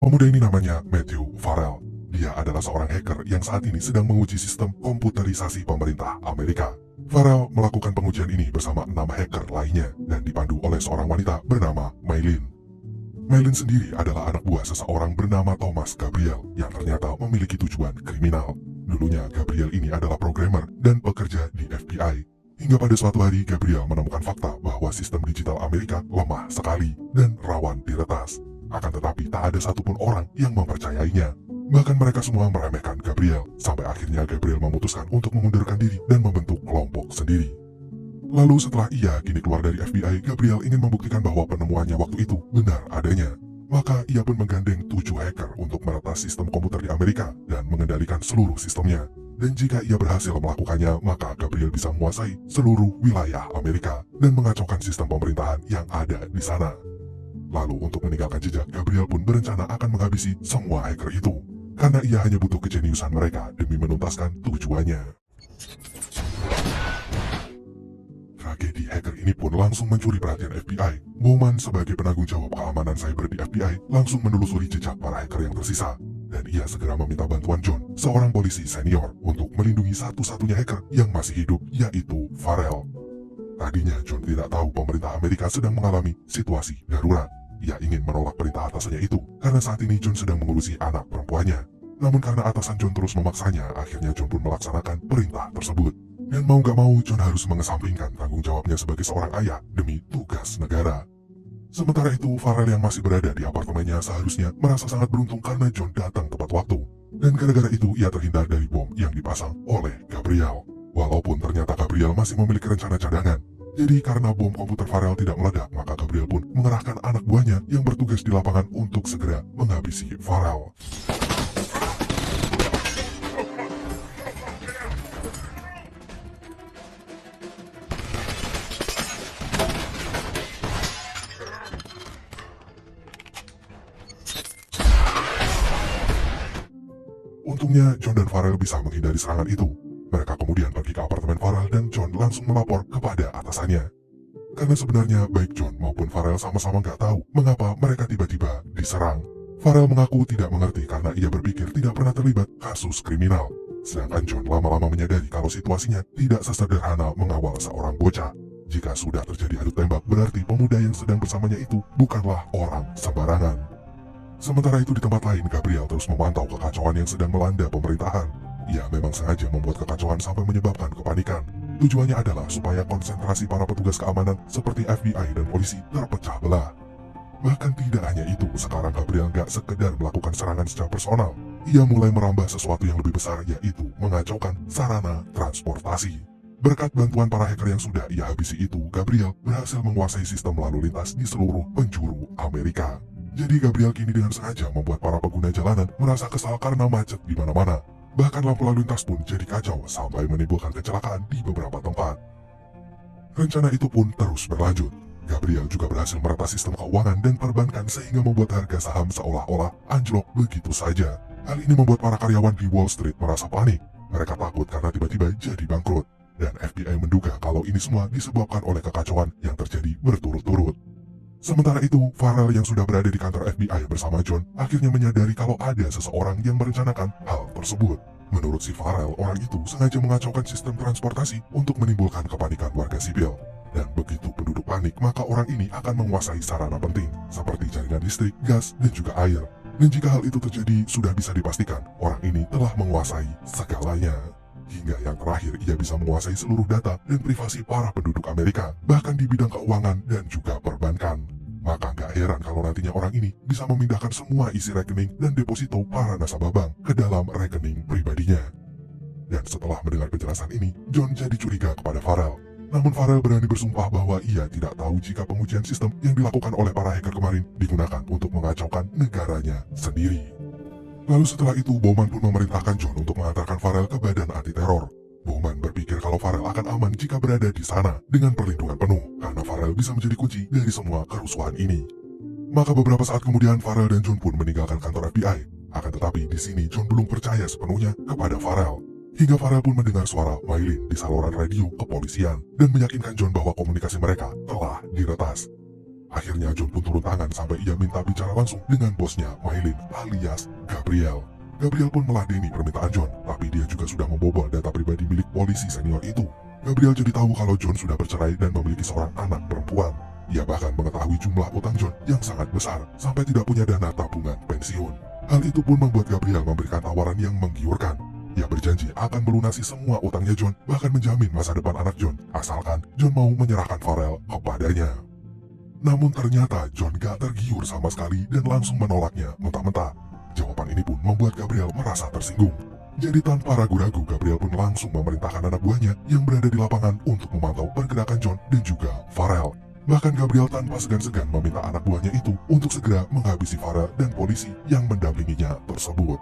Pemuda ini namanya Matthew Farrell. Dia adalah seorang hacker yang saat ini sedang menguji sistem komputerisasi pemerintah Amerika. Farrell melakukan pengujian ini bersama 6 hacker lainnya dan dipandu oleh seorang wanita bernama Maylin. Maylin sendiri adalah anak buah seseorang bernama Thomas Gabriel yang ternyata memiliki tujuan kriminal. Dulunya Gabriel ini adalah programmer dan bekerja di FBI. Hingga pada suatu hari Gabriel menemukan fakta bahwa sistem digital Amerika lemah sekali dan rawan diretas. Akan tetapi tak ada satupun orang yang mempercayainya. Bahkan mereka semua meremehkan Gabriel, sampai akhirnya Gabriel memutuskan untuk mengundurkan diri dan membentuk kelompok sendiri. Lalu setelah ia kini keluar dari FBI, Gabriel ingin membuktikan bahwa penemuannya waktu itu benar adanya. Maka ia pun menggandeng 7 hacker untuk meretas sistem komputer di Amerika dan mengendalikan seluruh sistemnya. Dan jika ia berhasil melakukannya, maka Gabriel bisa menguasai seluruh wilayah Amerika dan mengacaukan sistem pemerintahan yang ada di sana. Lalu untuk meninggalkan jejak, Gabriel pun berencana akan menghabisi semua hacker itu. Karena ia hanya butuh kejeniusan mereka demi menuntaskan tujuannya. Tragedi hacker ini pun langsung mencuri perhatian FBI. Bowman sebagai penanggung jawab keamanan cyber di FBI langsung menelusuri jejak para hacker yang tersisa. Dan ia segera meminta bantuan John, seorang polisi senior, untuk melindungi satu-satunya hacker yang masih hidup, yaitu Farrell. Tadinya John tidak tahu pemerintah Amerika sedang mengalami situasi darurat. Ia ingin menolak perintah atasannya itu, karena saat ini John sedang mengurusi anak perempuannya. Namun karena atasan John terus memaksanya, akhirnya John pun melaksanakan perintah tersebut. Dan mau gak mau, John harus mengesampingkan tanggung jawabnya sebagai seorang ayah demi tugas negara. Sementara itu, Farrell yang masih berada di apartemennya seharusnya merasa sangat beruntung karena John datang tepat waktu. Dan gara-gara itu, ia terhindar dari bom yang dipasang oleh Gabriel. Walaupun ternyata Gabriel masih memiliki rencana cadangan. Jadi karena bom komputer Farrell tidak meledak, maka Gabriel pun mengerahkan anak buahnya yang bertugas di lapangan untuk segera menghabisi Farrell. Untungnya John dan Farrell bisa menghindari serangan itu. Mereka kemudian pergi ke apartemen Farrell dan John langsung melapor kepada atasannya. Karena sebenarnya baik John maupun Farrell sama-sama nggak tahu mengapa mereka tiba-tiba diserang. Farrell mengaku tidak mengerti karena ia berpikir tidak pernah terlibat kasus kriminal. Sedangkan John lama-lama menyadari kalau situasinya tidak sesederhana mengawal seorang bocah. Jika sudah terjadi adu tembak, berarti pemuda yang sedang bersamanya itu bukanlah orang sembarangan. Sementara itu di tempat lain, Gabriel terus memantau kekacauan yang sedang melanda pemerintahan. Ia memang sengaja membuat kekacauan sampai menyebabkan kepanikan. Tujuannya adalah supaya konsentrasi para petugas keamanan seperti FBI dan polisi terpecah belah. Bahkan tidak hanya itu, sekarang Gabriel gak sekedar melakukan serangan secara personal. Ia mulai merambah sesuatu yang lebih besar, yaitu mengacaukan sarana transportasi. Berkat bantuan para hacker yang sudah ia habisi itu, Gabriel berhasil menguasai sistem lalu lintas di seluruh penjuru Amerika. Jadi Gabriel kini dengan sengaja membuat para pengguna jalanan merasa kesal karena macet di mana-mana. Bahkan lampu lalu lintas pun jadi kacau sampai menimbulkan kecelakaan di beberapa tempat. Rencana itu pun terus berlanjut. Gabriel juga berhasil meretas sistem keuangan dan perbankan sehingga membuat harga saham seolah-olah anjlok begitu saja. Hal ini membuat para karyawan di Wall Street merasa panik. Mereka takut karena tiba-tiba jadi bangkrut. Dan FBI menduga kalau ini semua disebabkan oleh kekacauan yang terjadi berturut-turut. Sementara itu, Farrell yang sudah berada di kantor FBI bersama John akhirnya menyadari kalau ada seseorang yang merencanakan hal tersebut. Menurut si Farrell, orang itu sengaja mengacaukan sistem transportasi untuk menimbulkan kepanikan warga sipil. Dan begitu penduduk panik, maka orang ini akan menguasai sarana penting, seperti jaringan listrik, gas, dan juga air. Dan jika hal itu terjadi, sudah bisa dipastikan orang ini telah menguasai segalanya. Hingga yang terakhir, ia bisa menguasai seluruh data dan privasi para penduduk Amerika, bahkan di bidang keuangan dan juga perbankan. Maka gak heran kalau nantinya orang ini bisa memindahkan semua isi rekening dan deposito para nasabah bank ke dalam rekening pribadinya. Dan setelah mendengar penjelasan ini, John jadi curiga kepada Farrell. Namun Farrell berani bersumpah bahwa ia tidak tahu jika pengujian sistem yang dilakukan oleh para hacker kemarin digunakan untuk mengacaukan negaranya sendiri. Lalu setelah itu, Bowman pun memerintahkan John untuk mengantarkan Farrell ke badan anti-teror. Bowman berpikir kalau Farrell akan aman jika berada di sana dengan perlindungan penuh, karena Farrell bisa menjadi kunci dari semua kerusuhan ini. Maka beberapa saat kemudian, Farrell dan John pun meninggalkan kantor FBI. Akan tetapi di sini John belum percaya sepenuhnya kepada Farrell. Hingga Farrell pun mendengar suara Maylin di saluran radio kepolisian dan meyakinkan John bahwa komunikasi mereka telah diretas. Akhirnya John pun turun tangan sampai ia minta bicara langsung dengan bosnya, Maylin alias Gabriel. Gabriel pun meladeni permintaan John, tapi dia juga sudah membobol data pribadi milik polisi senior itu. Gabriel jadi tahu kalau John sudah bercerai dan memiliki seorang anak perempuan. Ia bahkan mengetahui jumlah utang John yang sangat besar, sampai tidak punya dana tabungan pensiun. Hal itu pun membuat Gabriel memberikan tawaran yang menggiurkan. Ia berjanji akan melunasi semua utangnya John, bahkan menjamin masa depan anak John, asalkan John mau menyerahkan Farrell kepadanya. Namun ternyata John gak tergiur sama sekali dan langsung menolaknya mentah-mentah. Jawaban ini pun membuat Gabriel merasa tersinggung. Jadi tanpa ragu-ragu, Gabriel pun langsung memerintahkan anak buahnya yang berada di lapangan untuk memantau pergerakan John dan juga Farrell. Bahkan Gabriel tanpa segan-segan meminta anak buahnya itu untuk segera menghabisi Farrell dan polisi yang mendampinginya tersebut.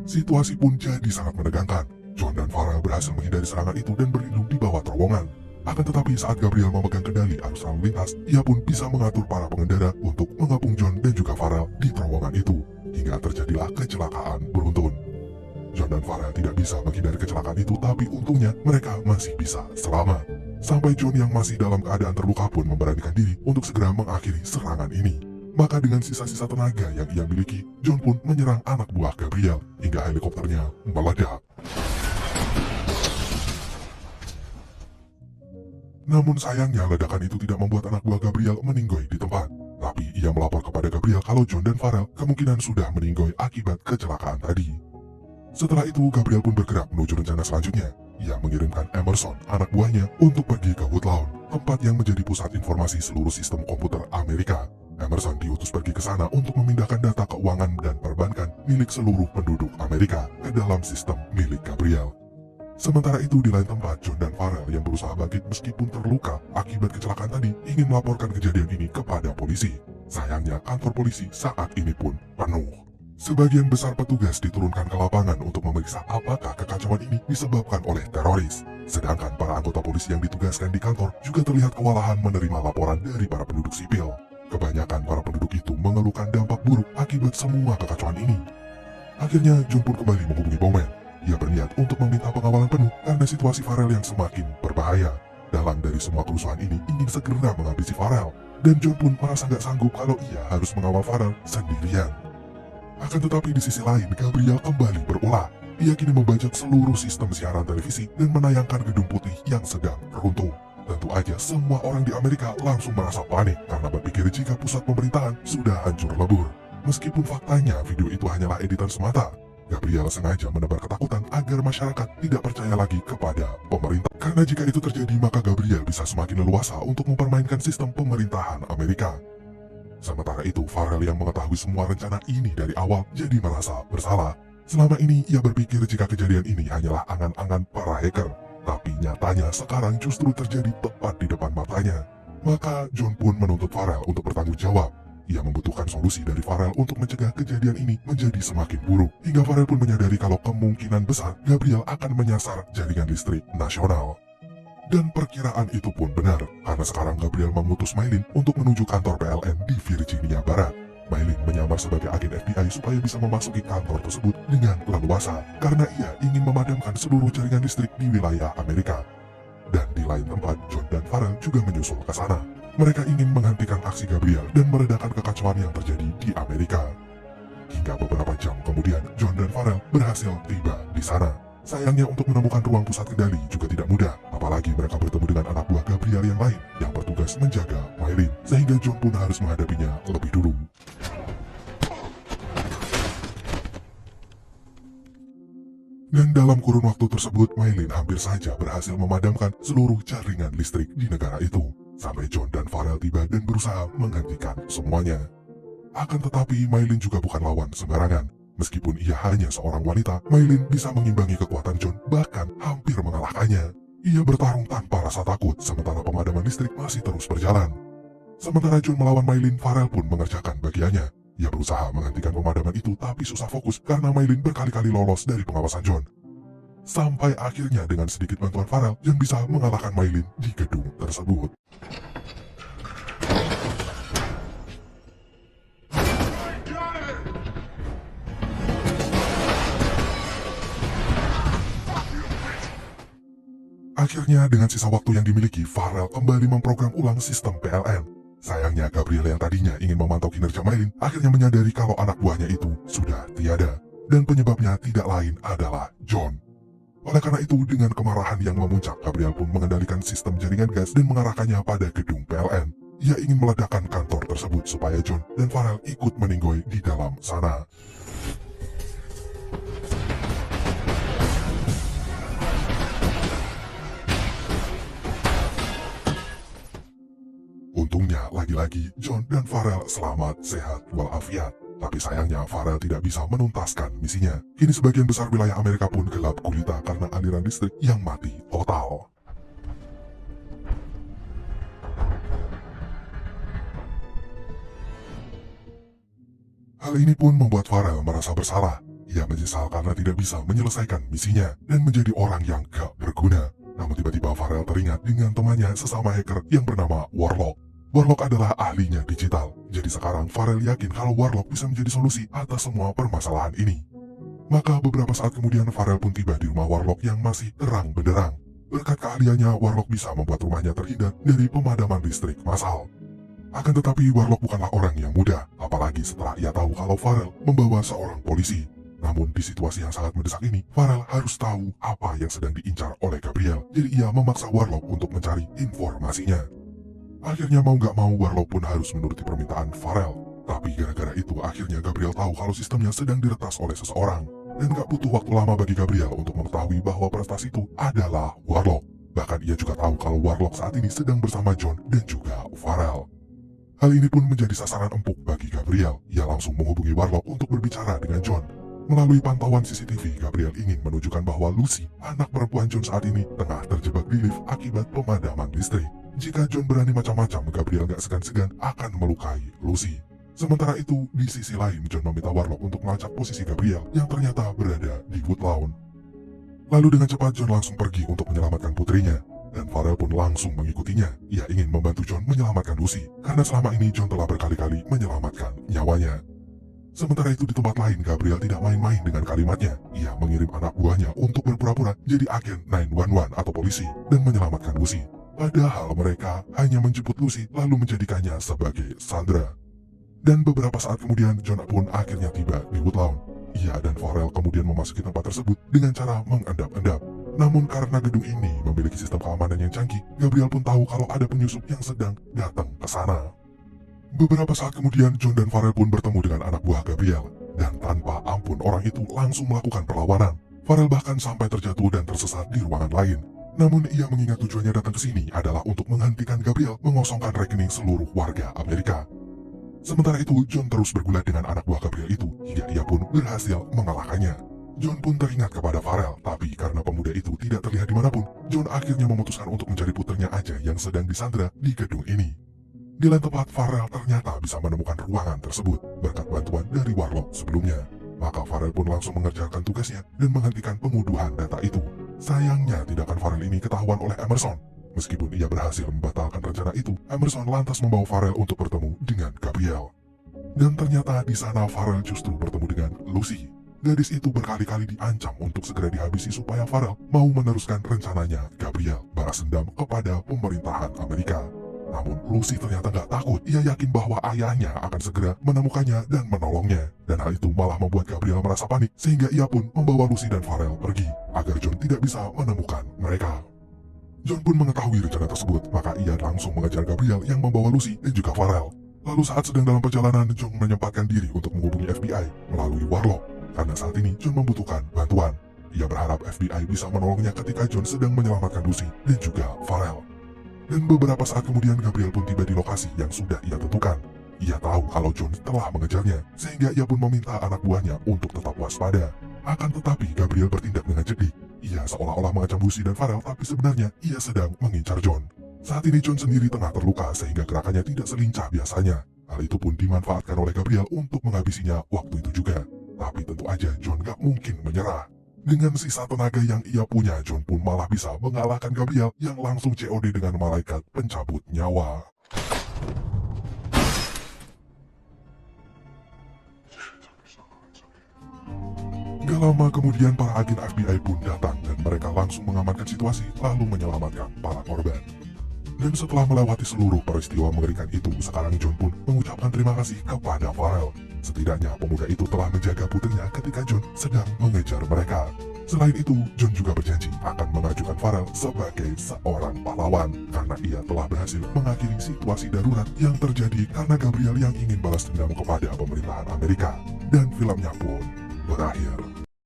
Situasi pun jadi sangat menegangkan. John dan Farrell berhasil menghindari serangan itu dan berlindung di bawah terowongan. Akan tetapi saat Gabriel memegang kendali arus lalu lintas, ia pun bisa mengatur para pengendara untuk mengapung John dan juga Farrell di terowongan itu, hingga terjadilah kecelakaan beruntun. John dan Farrell tidak bisa menghindari kecelakaan itu, tapi untungnya mereka masih bisa selamat. Sampai John yang masih dalam keadaan terluka pun memberanikan diri untuk segera mengakhiri serangan ini. Maka dengan sisa-sisa tenaga yang ia miliki, John pun menyerang anak buah Gabriel hingga helikopternya meledak. Namun sayangnya ledakan itu tidak membuat anak buah Gabriel meninggoy di tempat. Tapi ia melapor kepada Gabriel kalau John dan Farrell kemungkinan sudah meninggoy akibat kecelakaan tadi. Setelah itu Gabriel pun bergerak menuju rencana selanjutnya. Ia mengirimkan Emerson, anak buahnya, untuk pergi ke Woodlawn, tempat yang menjadi pusat informasi seluruh sistem komputer Amerika. Emerson diutus pergi ke sana untuk memindahkan data keuangan dan perbankan milik seluruh penduduk Amerika ke dalam sistem milik Gabriel. Sementara itu di lain tempat, John dan Farrell yang berusaha bangkit meskipun terluka akibat kecelakaan tadi ingin melaporkan kejadian ini kepada polisi. Sayangnya kantor polisi saat ini pun penuh. Sebagian besar petugas diturunkan ke lapangan untuk memeriksa apakah kekacauan ini disebabkan oleh teroris. Sedangkan para anggota polisi yang ditugaskan di kantor juga terlihat kewalahan menerima laporan dari para penduduk sipil. Kebanyakan para penduduk itu mengeluhkan dampak buruk akibat semua kekacauan ini. Akhirnya John pun kembali menghubungi Bowman. Ia berniat untuk meminta pengawalan penuh karena situasi Farrell yang semakin berbahaya. Dalang dari semua kerusuhan ini ingin segera menghabisi Farrell, dan John pun merasa gak sanggup kalau ia harus mengawal Farrell sendirian. Akan tetapi di sisi lain, Gabriel kembali berulah. Ia kini membajak seluruh sistem siaran televisi dan menayangkan Gedung Putih yang sedang runtuh. Tentu aja semua orang di Amerika langsung merasa panik karena berpikir jika pusat pemerintahan sudah hancur lebur. Meskipun faktanya video itu hanyalah editan semata, Gabriel sengaja menebar ketakutan agar masyarakat tidak percaya lagi kepada pemerintah. Karena jika itu terjadi, maka Gabriel bisa semakin leluasa untuk mempermainkan sistem pemerintahan Amerika. Sementara itu, Farrell yang mengetahui semua rencana ini dari awal jadi merasa bersalah. Selama ini ia berpikir jika kejadian ini hanyalah angan-angan para hacker. Tapi nyatanya sekarang justru terjadi tepat di depan matanya. Maka John pun menuntut Farrell untuk bertanggung jawab. Ia membutuhkan solusi dari Farrell untuk mencegah kejadian ini menjadi semakin buruk. Hingga Farrell pun menyadari kalau kemungkinan besar Gabriel akan menyasar jaringan listrik nasional. Dan perkiraan itu pun benar, karena sekarang Gabriel mengutus Maylin untuk menuju kantor PLN di Virginia Barat. Maylin menyamar sebagai agen FBI supaya bisa memasuki kantor tersebut dengan leluasa, karena ia ingin memadamkan seluruh jaringan listrik di wilayah Amerika. Dan di lain tempat, John dan Farrell juga menyusul ke sana. Mereka ingin menghentikan aksi Gabriel dan meredakan kekacauan yang terjadi di Amerika. Hingga beberapa jam kemudian, John dan Farrell berhasil tiba di sana. Sayangnya untuk menemukan ruang pusat kendali juga tidak mudah, apalagi mereka bertemu dengan anak buah Gabriel yang lain yang bertugas menjaga Maylin, sehingga John pun harus menghadapinya lebih dulu. Dan dalam kurun waktu tersebut, Maylin hampir saja berhasil memadamkan seluruh jaringan listrik di negara itu. Sampai John dan Farrell tiba dan berusaha menghentikan semuanya. Akan tetapi, Maylin juga bukan lawan sembarangan. Meskipun ia hanya seorang wanita, Maylin bisa mengimbangi kekuatan John, bahkan hampir mengalahkannya. Ia bertarung tanpa rasa takut, sementara pemadaman listrik masih terus berjalan. Sementara John melawan Maylin, Farrell pun mengerjakan bagiannya. Ia berusaha menghentikan pemadaman itu, tapi susah fokus karena Maylin berkali-kali lolos dari pengawasan John. Sampai akhirnya dengan sedikit bantuan Farrell, John bisa mengalahkan Maylin di gedung tersebut. Akhirnya dengan sisa waktu yang dimiliki, Farel kembali memprogram ulang sistem PLN. Sayangnya Gabriel yang tadinya ingin memantau kinerja Maylin akhirnya menyadari kalau anak buahnya itu sudah tiada. Dan penyebabnya tidak lain adalah John. Oleh karena itu, dengan kemarahan yang memuncak, Gabriel pun mengendalikan sistem jaringan gas dan mengarahkannya pada gedung PLN. Ia ingin meledakkan kantor tersebut supaya John dan Farel ikut meninggoy di dalam sana. Untungnya, lagi-lagi John dan Farel selamat, sehat, walafiat. Tapi sayangnya, Farel tidak bisa menuntaskan misinya. Kini sebagian besar wilayah Amerika pun gelap gulita karena aliran listrik yang mati total. Hal ini pun membuat Farel merasa bersalah. Ia menyesal karena tidak bisa menyelesaikan misinya dan menjadi orang yang gak berguna. Namun tiba-tiba Farel teringat dengan temannya sesama hacker yang bernama Warlock. Warlock adalah ahlinya digital, jadi sekarang Farel yakin kalau Warlock bisa menjadi solusi atas semua permasalahan ini. Maka beberapa saat kemudian Farel pun tiba di rumah Warlock yang masih terang benderang. Berkat keahliannya, Warlock bisa membuat rumahnya terhindar dari pemadaman listrik massal. Akan tetapi Warlock bukanlah orang yang mudah, apalagi setelah ia tahu kalau Farel membawa seorang polisi. Namun di situasi yang sangat mendesak ini, Farel harus tahu apa yang sedang diincar oleh Gabriel, jadi ia memaksa Warlock untuk mencari informasinya. Akhirnya mau gak mau Warlock pun harus menuruti permintaan Farel. Tapi gara-gara itu akhirnya Gabriel tahu kalau sistemnya sedang diretas oleh seseorang. Dan gak butuh waktu lama bagi Gabriel untuk mengetahui bahwa peretas itu adalah Warlock. Bahkan ia juga tahu kalau Warlock saat ini sedang bersama John dan juga Farel. Hal ini pun menjadi sasaran empuk bagi Gabriel. Ia langsung menghubungi Warlock untuk berbicara dengan John. Melalui pantauan CCTV, Gabriel ingin menunjukkan bahwa Lucy, anak perempuan John saat ini, tengah terjebak di lift akibat pemadaman listrik. Jika John berani macam-macam, Gabriel gak segan-segan akan melukai Lucy. Sementara itu, di sisi lain, John meminta Warlock untuk melacak posisi Gabriel yang ternyata berada di Woodlawn. Lalu dengan cepat John langsung pergi untuk menyelamatkan putrinya. Dan Farel pun langsung mengikutinya. Ia ingin membantu John menyelamatkan Lucy, karena selama ini John telah berkali-kali menyelamatkan nyawanya. Sementara itu di tempat lain, Gabriel tidak main-main dengan kalimatnya. Ia mengirim anak buahnya untuk berpura-pura jadi agen 911 atau polisi dan menyelamatkan Lucy. Padahal mereka hanya menjemput Lucy lalu menjadikannya sebagai sandera. Dan beberapa saat kemudian John pun akhirnya tiba di Woodlawn. Ia dan Farel kemudian memasuki tempat tersebut dengan cara mengendap-endap. Namun karena gedung ini memiliki sistem keamanan yang canggih, Gabriel pun tahu kalau ada penyusup yang sedang datang ke sana. Beberapa saat kemudian John dan Farel pun bertemu dengan anak buah Gabriel. Dan tanpa ampun orang itu langsung melakukan perlawanan. Farel bahkan sampai terjatuh dan tersesat di ruangan lain. Namun ia mengingat tujuannya datang ke sini adalah untuk menghentikan Gabriel mengosongkan rekening seluruh warga Amerika. Sementara itu John terus bergulat dengan anak buah Gabriel itu hingga ia pun berhasil mengalahkannya. John pun teringat kepada Farel, tapi karena pemuda itu tidak terlihat dimanapun, John akhirnya memutuskan untuk mencari putrinya aja yang sedang disandera di gedung ini. Di lain tempat, Farel ternyata bisa menemukan ruangan tersebut berkat bantuan dari Warlock sebelumnya. Maka Farel pun langsung mengerjakan tugasnya dan menghentikan pengunduhan data itu. Sayangnya tindakan Farel ini ketahuan oleh Emerson. Meskipun ia berhasil membatalkan rencana itu, Emerson lantas membawa Farel untuk bertemu dengan Gabriel. Dan ternyata di sana Farel justru bertemu dengan Lucy. Gadis itu berkali-kali diancam untuk segera dihabisi supaya Farel mau meneruskan rencananya Gabriel balas dendam kepada pemerintahan Amerika. Namun Lucy ternyata gak takut. Ia yakin bahwa ayahnya akan segera menemukannya dan menolongnya. Dan hal itu malah membuat Gabriel merasa panik, sehingga ia pun membawa Lucy dan Farel pergi agar John tidak bisa menemukan mereka. John pun mengetahui rencana tersebut, maka ia langsung mengejar Gabriel yang membawa Lucy dan juga Farel. Lalu saat sedang dalam perjalanan, John menyempatkan diri untuk menghubungi FBI melalui Warlock. Karena saat ini John membutuhkan bantuan. Ia berharap FBI bisa menolongnya ketika John sedang menyelamatkan Lucy dan juga Farel. Dan beberapa saat kemudian Gabriel pun tiba di lokasi yang sudah ia tentukan. Ia tahu kalau John telah mengejarnya, sehingga ia pun meminta anak buahnya untuk tetap waspada. Akan tetapi Gabriel bertindak dengan cerdik. Ia seolah-olah mengancam Lucy dan Farel, tapi sebenarnya ia sedang mengincar John. Saat ini John sendiri tengah terluka sehingga gerakannya tidak selincah biasanya. Hal itu pun dimanfaatkan oleh Gabriel untuk menghabisinya waktu itu juga. Tapi tentu aja John gak mungkin menyerah. Dengan sisa tenaga yang ia punya, John pun malah bisa mengalahkan Gabriel yang langsung COD dengan malaikat pencabut nyawa. Gak lama kemudian para agen FBI pun datang dan mereka langsung mengamankan situasi lalu menyelamatkan para korban. Dan setelah melewati seluruh peristiwa mengerikan itu, sekarang John pun mengucapkan terima kasih kepada Farrell. Setidaknya pemuda itu telah menjaga putrinya ketika John sedang mengejar mereka. Selain itu, John juga berjanji akan mengajukan Farrell sebagai seorang pahlawan karena ia telah berhasil mengakhiri situasi darurat yang terjadi karena Gabriel yang ingin balas dendam kepada pemerintahan Amerika. Dan filmnya pun berakhir.